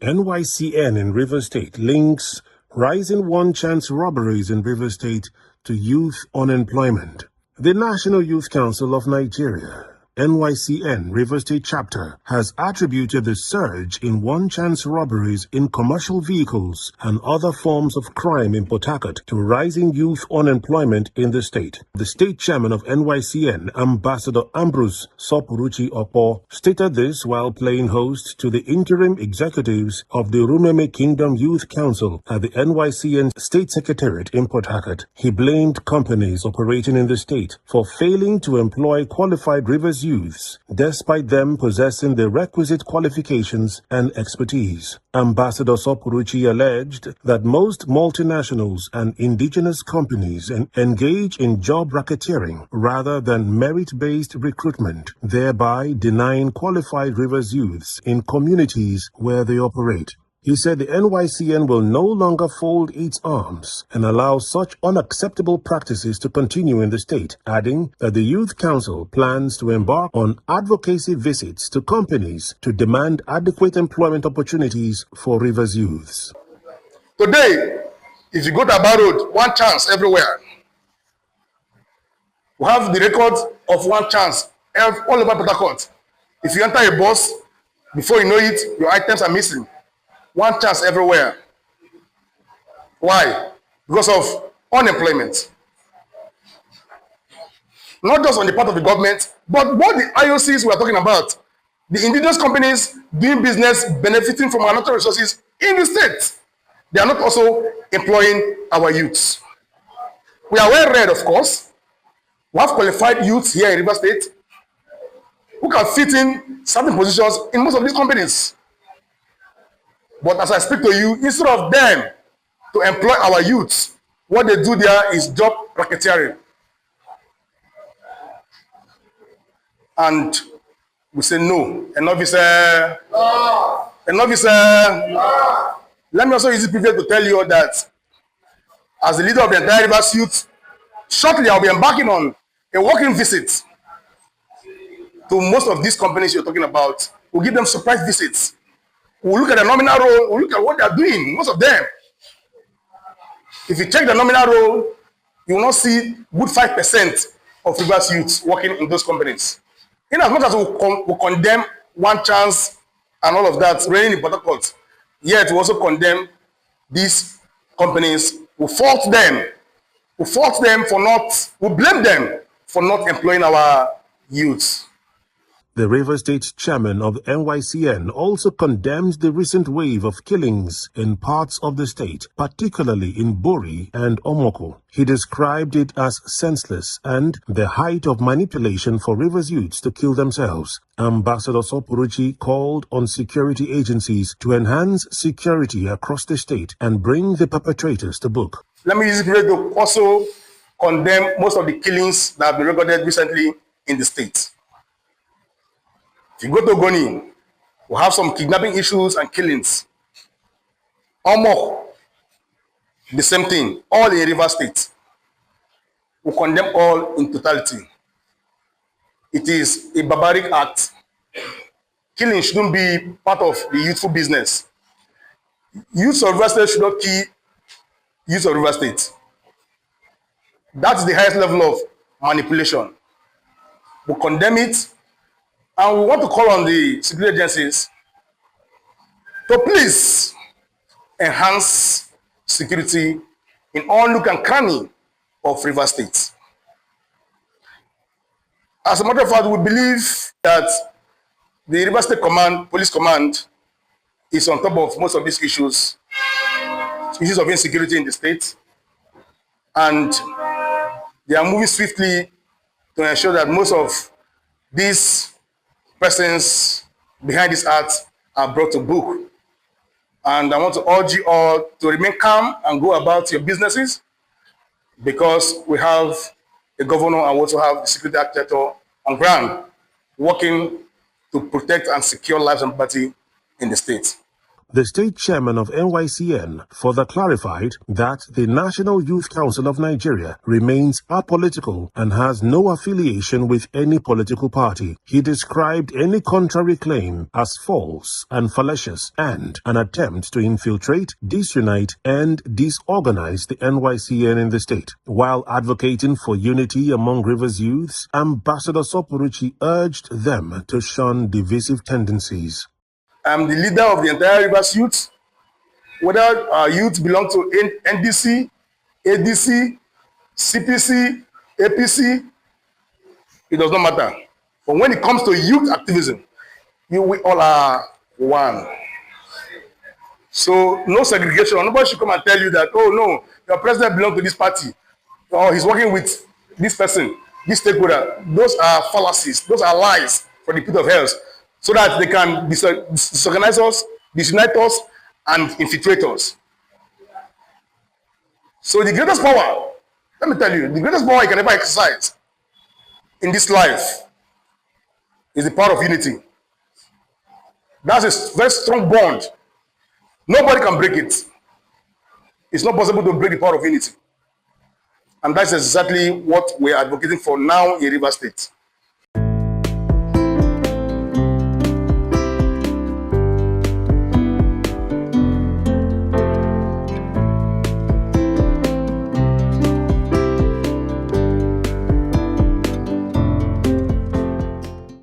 NYCN in Rivers State links rising one-chance robberies in Rivers State to youth unemployment. The National Youth Council of Nigeria, NYCN Rivers State Chapter, has attributed the surge in one-chance robberies in commercial vehicles and other forms of crime in Port Harcourt to rising youth unemployment in the state. The State Chairman of NYCN, Ambassador Ambrose Sopuruchi Okpor, stated this while playing host to the interim executives of the Rumueme Kingdom Youth Council at the NYCN State Secretariat in Port Harcourt. He blamed companies operating in the state for failing to employ qualified Rivers youths, despite them possessing the requisite qualifications and expertise. Ambassador Sopuruchi alleged that most multinationals and indigenous companies engage in job racketeering rather than merit-based recruitment, thereby denying qualified Rivers youths in communities where they operate. He said the NYCN will no longer fold its arms and allow such unacceptable practices to continue in the state, adding that the Youth Council plans to embark on advocacy visits to companies to demand adequate employment opportunities for Rivers youths. Today, if you go to Aba Road, one chance everywhere. We have the record of one chance all over Port Harcourt. If you enter a bus, before you know it, your items are missing. One chance everywhere. Why? Because of unemployment. Not just on the part of the government, but what the IOCs we are talking about. The indigenous companies doing business, benefiting from our natural resources in the state. They are not also employing our youths. We are well read, of course. We have qualified youths here in Rivers State who can fit in certain positions in most of these companies. But as I speak to you, instead of them to employ our youths, what they do there is job racketeering. And we say no. Enough is enough is Let me also use this privilege to tell you that as the leader of the entire Rivers youth, shortly I'll be embarking on a walking visit to most of these companies you're talking about. We'll give them surprise visits. We'll look at the nominal role, we'll look at what they're doing, most of them. If you check the nominal role, you will not see good 5% of Rivers youths working in those companies. In as much as we condemn one chance and all of that reigning in Port Harcourt, yet we also condemn these companies. We fault them. We fault them for not, we blame them for not employing our youths. The Rivers State Chairman of NYCN also condemns the recent wave of killings in parts of the state, particularly in Bori and Omoko. He described it as senseless and the height of manipulation for Rivers youths to kill themselves. Ambassador Sopuruchi called on security agencies to enhance security across the state and bring the perpetrators to book. Let me use it to also condemn most of the killings that have been recorded recently in the state. If you go to Goni, we have some kidnapping issues and killings. Omok, the same thing, all in Rivers State. We condemn all in totality. It is a barbaric act. Killing shouldn't be part of the youthful business. Youths of Rivers State should not kill youths of Rivers State. That's the highest level of manipulation. We condemn it. And we want to call on the security agencies to please enhance security in all nook and cranny of Rivers State. As a matter of fact, we believe that the Rivers State Police Command is on top of most of these issues of insecurity in the state. And they are moving swiftly to ensure that most of these persons behind this act are brought to book. And I want to urge you all to remain calm and go about your businesses, because we have a governor and we also have the security architecture on ground working to protect and secure lives and property in the state. The State Chairman of NYCN further clarified that the National Youth Council of Nigeria remains apolitical and has no affiliation with any political party. He described any contrary claim as false and fallacious and an attempt to infiltrate, disunite, and disorganize the NYCN in the state. While advocating for unity among Rivers youths, Ambassador Sopuruchi urged them to shun divisive tendencies. I'm the leader of the entire Rivers youth. Whether our youth belong to NDC, ADC, CPC, APC, it does not matter. But when it comes to youth activism, we all are one. So no segregation. Nobody should come and tell you that, oh no, your president belongs to this party, or he's working with this person, this stakeholder. Those are fallacies. Those are lies for the pit of hell, so that they can disorganize us, disunite us, and infiltrate us. So the greatest power, let me tell you, the greatest power you can ever exercise in this life is the power of unity. That's a very strong bond. Nobody can break it. It's not possible to break the power of unity. And that's exactly what we're advocating for now in Rivers State.